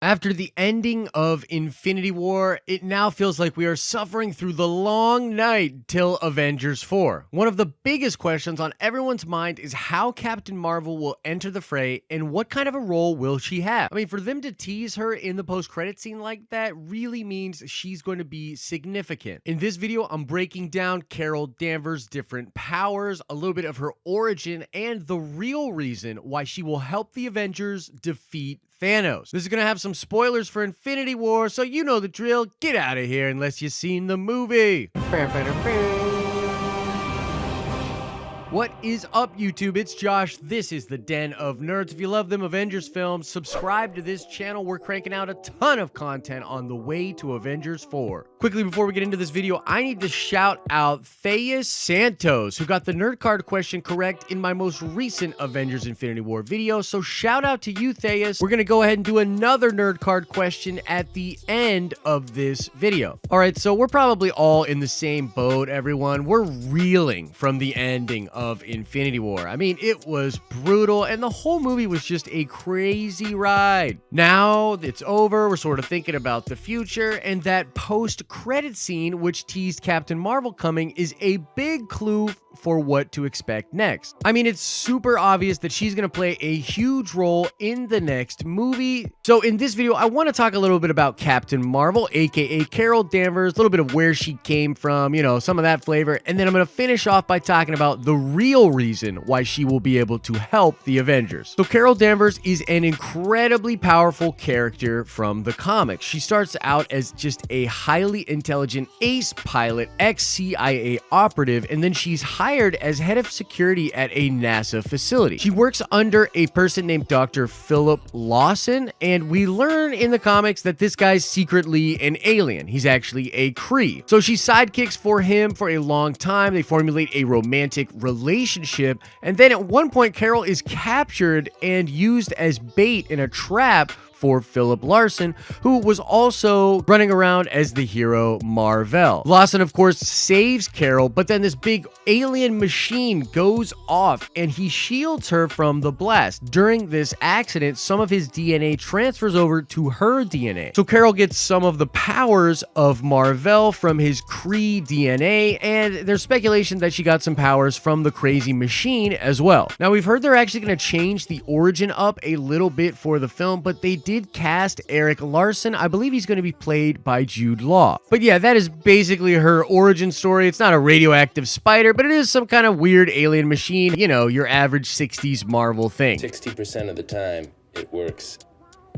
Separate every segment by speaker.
Speaker 1: After the ending of Infinity War, it now feels like we are suffering through the long night till Avengers 4. One of the biggest questions on everyone's mind is how Captain Marvel will enter the fray and what kind of a role will she have. I mean, for them to tease her in the post-credit scene like that really means she's going to be significant. In this video, I'm breaking down Carol Danvers' different powers, a little bit of her origin, and the real reason why she will help the Avengers defeat Thanos. This is going to have some spoilers for Infinity War, so you know the drill. Get out of here unless you've seen the movie. What is up, YouTube? It's Josh. This is the Den of Nerds. If you love them Avengers films, subscribe to this channel. We're cranking out a ton of content on the way to Avengers 4. Quickly, before we get into this video, I need to shout out Thais Santos, who got the nerd card question correct in my most recent Avengers Infinity War video. So shout out to you, Thais. We're going to go ahead and do another nerd card question at the end of this video. All right, so we're probably all in the same boat, everyone. We're reeling from the ending of Infinity War. I mean, it was brutal, and the whole movie was just a crazy ride. Now it's over, we're sort of thinking about the future, and that post-credit scene, which teased Captain Marvel coming, is a big clue for what to expect next. I mean, it's super obvious that she's going to play a huge role in the next movie. So in this video, I want to talk a little bit about Captain Marvel, aka Carol Danvers, a little bit of where she came from, you know, some of that flavor, and then I'm going to finish off by talking about the real reason why she will be able to help the Avengers. So Carol Danvers is an incredibly powerful character from the comics. She starts out as just a highly intelligent ace pilot, ex-CIA operative, and then she's hired as head of security at a NASA facility. She works under a person named Dr. Philip Lawson, and we learn in the comics that this guy's secretly an alien. He's actually a Kree. So she sidekicks for him for a long time. They formulate a romantic relationship, and then at one point, Carol is captured and used as bait in a trap for Philip Larson, who was also running around as the hero Mar-Vell. Lawson, of course, saves Carol, but then this big alien machine goes off and he shields her from the blast. During this accident, some of his DNA transfers over to her DNA. So Carol gets some of the powers of Mar-Vell from his Kree DNA, and there's speculation that she got some powers from the crazy machine as well. Now, we've heard they're actually going to change the origin up a little bit for the film, but they did cast Eric Larson. I believe he's going to be played by Jude Law. But yeah, that is basically her origin story. It's not a radioactive spider, but it is some kind of weird alien machine. You know, your average 60s Marvel thing.
Speaker 2: 60% of the time, it works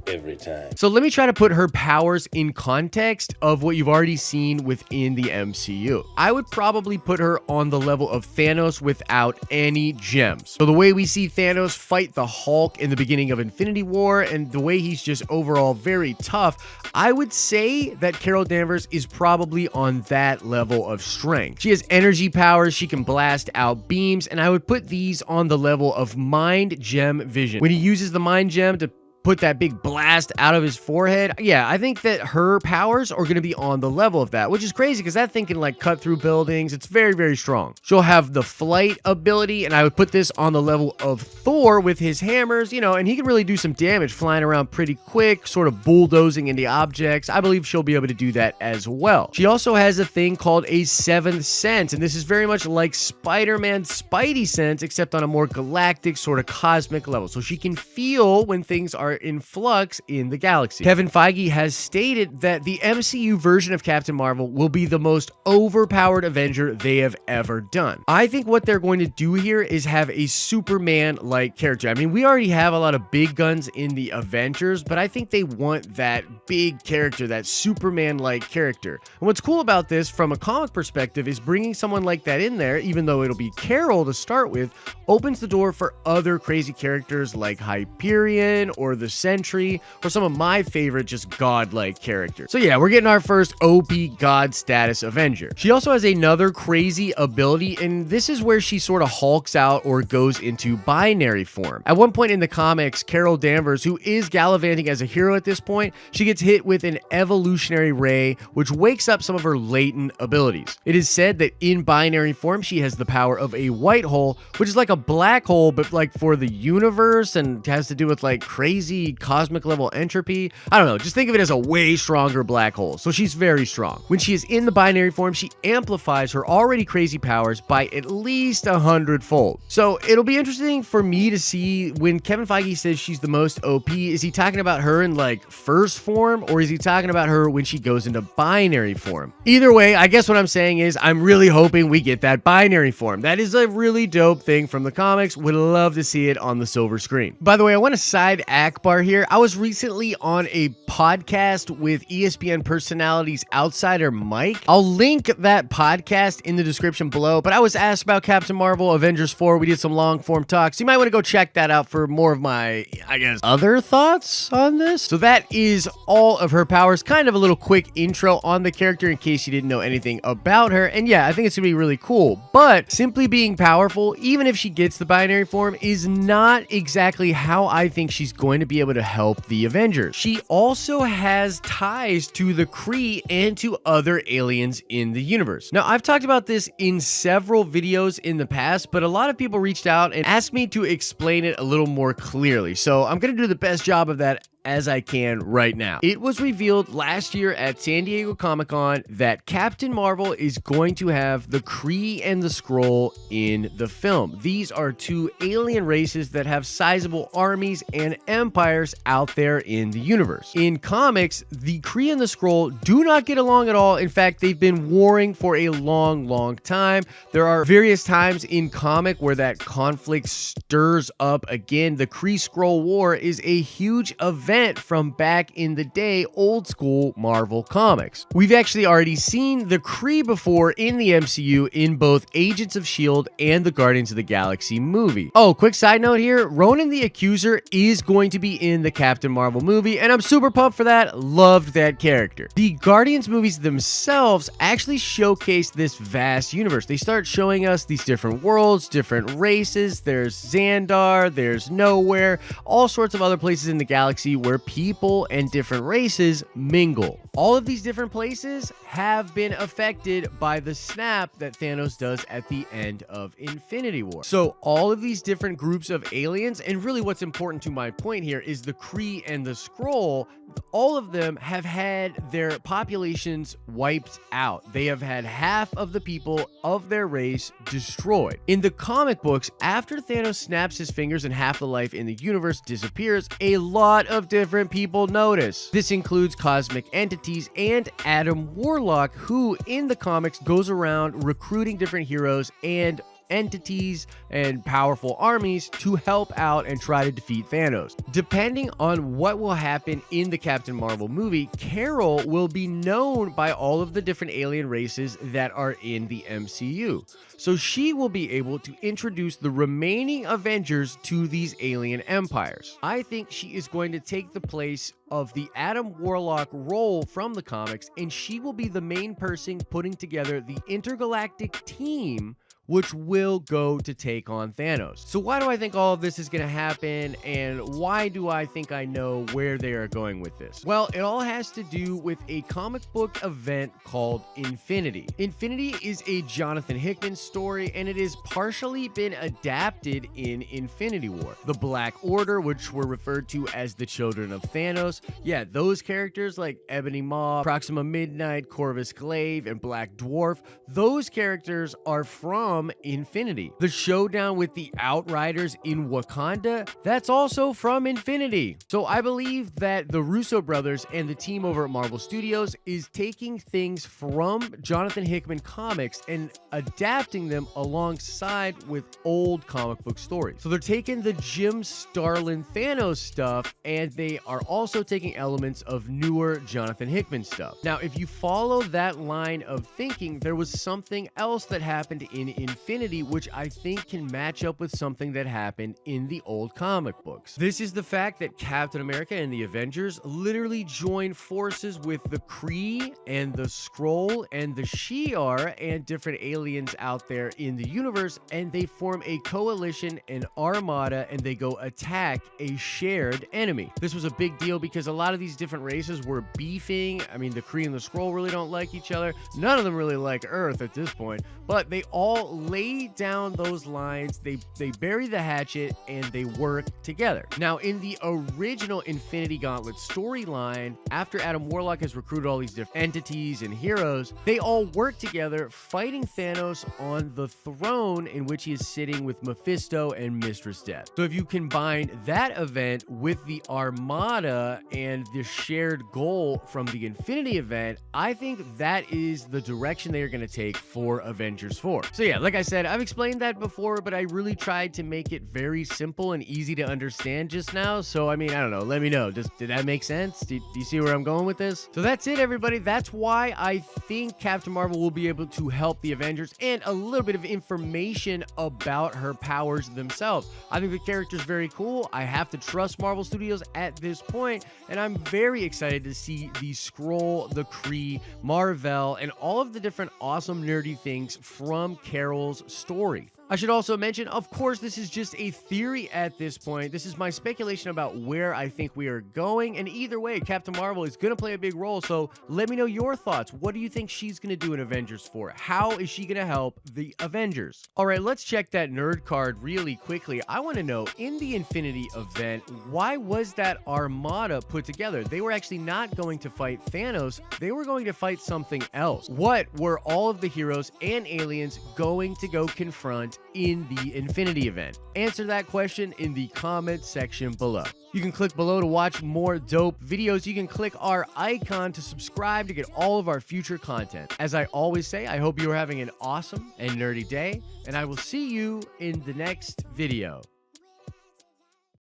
Speaker 2: every time.
Speaker 1: So let me try to put her powers in context of what you've already seen within the MCU. I would probably put her on the level of Thanos without any gems. So the way we see Thanos fight the Hulk in the beginning of Infinity War and the way he's just overall very tough, I would say that Carol Danvers is probably on that level of strength. She has energy powers, she can blast out beams, and I would put these on the level of Mind Gem Vision. When he uses the Mind Gem to put that big blast out of his forehead, yeah, I think that her powers are going to be on the level of that, which is crazy because that thing can like cut through buildings. It's very, very strong. She'll have the flight ability, and I would put this on the level of Thor with his hammers, you know, and he can really do some damage flying around pretty quick, sort of bulldozing into objects. I believe she'll be able to do that as well. She also has a thing called a seventh sense, and this is very much like Spider-Man's Spidey sense, except on a more galactic, sort of cosmic level. So she can feel when things are in flux in the galaxy. Kevin Feige has stated that the MCU version of Captain Marvel will be the most overpowered Avenger they have ever done. I think what they're going to do here is have a Superman-like character. I mean, we already have a lot of big guns in the Avengers, but I think they want that big character, that Superman-like character. And what's cool about this from a comic perspective is bringing someone like that in there, even though it'll be Carol to start with, opens the door for other crazy characters like Hyperion or the Sentry, or some of my favorite just godlike characters. So yeah, we're getting our first OP god status Avenger. She also has another crazy ability, and this is where she sort of hulks out or goes into binary form. At one point in the comics, Carol Danvers, who is gallivanting as a hero at this point, she gets hit with an evolutionary ray, which wakes up some of her latent abilities. It is said that in binary form, she has the power of a white hole, which is like a black hole, but like for the universe, and has to do with like crazy crazy cosmic level entropy. I don't know, just think of it as a way stronger black hole. So she's very strong. When she is in the binary form, she amplifies her already crazy powers by at least 100-fold. So it'll be interesting for me to see when Kevin Feige says she's the most OP, is he talking about her in like first form, or is he talking about her when she goes into binary form? Either way, I guess what I'm saying is I'm really hoping we get that binary form. That is a really dope thing from the comics. Would love to see it on the silver screen. By the way, I want to side Akbar here. I was recently on a podcast with ESPN personalities Outsider Mike. I'll link that podcast in the description below, but I was asked about Captain Marvel, Avengers 4. We did some long form talks. You might want to go check that out for more of my, I guess, other thoughts on this. So that is all of her powers. Kind of a little quick intro on the character in case you didn't know anything about her. And yeah, I think it's gonna be really cool, but simply being powerful, even if she gets the binary form, is not exactly how I think she's going to be able to help the Avengers. She also has ties to the Kree and to other aliens in the universe. Now, I've talked about this in several videos in the past, but a lot of people reached out and asked me to explain it a little more clearly. So I'm gonna do the best job of that as I can right now. It was revealed last year at San Diego Comic-Con that Captain Marvel is going to have the Kree and the Skrull in the film. These are two alien races that have sizable armies and empires out there in the universe. In comics, the Kree and the Skrull do not get along at all. In fact, they've been warring for a long time. There are various times in comic where that conflict stirs up again. The Kree-Skrull War is a huge event from back in the day, old school Marvel comics. We've actually already seen the Kree before in the MCU in both Agents of S.H.I.E.L.D. and the Guardians of the Galaxy movie. Oh, quick side note here, Ronan the Accuser is going to be in the Captain Marvel movie, and I'm super pumped for that. Loved that character. The Guardians movies themselves actually showcase this vast universe. They start showing us these different worlds, different races. There's Xandar, there's Nowhere, all sorts of other places in the galaxy where people and different races mingle. All of these different places have been affected by the snap that Thanos does at the end of Infinity War. So all of these different groups of aliens, and really what's important to my point here is the Kree and the Skrull, all of them have had their populations wiped out. They have had half of the people of their race destroyed. In the comic books, after Thanos snaps his fingers and half the life in the universe disappears, a lot of different people notice. This includes cosmic entities and Adam Warlock, who in the comics goes around recruiting different heroes and entities and powerful armies to help out and try to defeat Thanos. Depending on what will happen in the Captain Marvel movie, Carol will be known by all of the different alien races that are in the MCU. So she will be able to introduce the remaining Avengers to these alien empires. I think she is going to take the place of the Adam Warlock role from the comics, and she will be the main person putting together the intergalactic team which will go to take on Thanos. So why do I think all of this is going to happen, and why do I think I know where they are going with this? Well, it all has to do with a comic book event called Infinity. Infinity is a Jonathan Hickman story, and it has partially been adapted in Infinity War. The Black Order, which were referred to as the Children of Thanos, yeah, those characters like Ebony Maw, Proxima Midnight, Corvus Glaive, and Black Dwarf, those characters are from Infinity. The showdown with the Outriders in Wakanda, that's also from Infinity. So I believe that the Russo brothers and the team over at Marvel Studios is taking things from Jonathan Hickman comics and adapting them alongside with old comic book stories. So they're taking the Jim Starlin Thanos stuff, and they are also taking elements of newer Jonathan Hickman stuff. Now, if you follow that line of thinking, there was something else that happened in Infinity, which I think can match up with something that happened in the old comic books. This is the fact that Captain America and the Avengers literally joined forces with the Kree and the Skrull and the Shi'ar and different aliens out there in the universe, and they form a coalition, an armada, and they go attack a shared enemy. This was a big deal because a lot of these different races were beefing. I mean, the Kree and the Skrull really don't like each other. None of them really like Earth at this point, but they all lay down those lines, they bury the hatchet, and they work together. Now, in the original Infinity Gauntlet storyline, after Adam Warlock has recruited all these different entities and heroes, they all work together fighting Thanos on the throne in which he is sitting with Mephisto and Mistress Death. So if you combine that event with the Armada and the shared goal from the Infinity event, I think that is the direction they are going to take for Avengers 4. So yeah, like I said, I've explained that before, but I really tried to make it very simple and easy to understand just now. So I mean, I don't know, let me know. Did that make sense? Do you see where I'm going with this? So that's it, everybody. That's why I think Captain Marvel will be able to help the Avengers, and a little bit of information about her powers themselves. I think the character's very cool. I have to trust Marvel Studios at this point, and I'm very excited to see the Skrull, the Kree, Marvel, and all of the different awesome nerdy things from Carol's story. I should also mention, of course, this is just a theory at this point. This is my speculation about where I think we are going. And either way, Captain Marvel is going to play a big role. So let me know your thoughts. What do you think she's going to do in Avengers 4? How is she going to help the Avengers? All right, let's check that nerd card really quickly. I want to know, in the Infinity event, why was that Armada put together? They were actually not going to fight Thanos. They were going to fight something else. What were all of the heroes and aliens going to go confront in the Infinity event? Answer that question in the comment section below. You can click below to watch more dope videos. You can click our icon to subscribe to get all of our future content. As I always say, I hope you are having an awesome and nerdy day, and I will see you in the next video.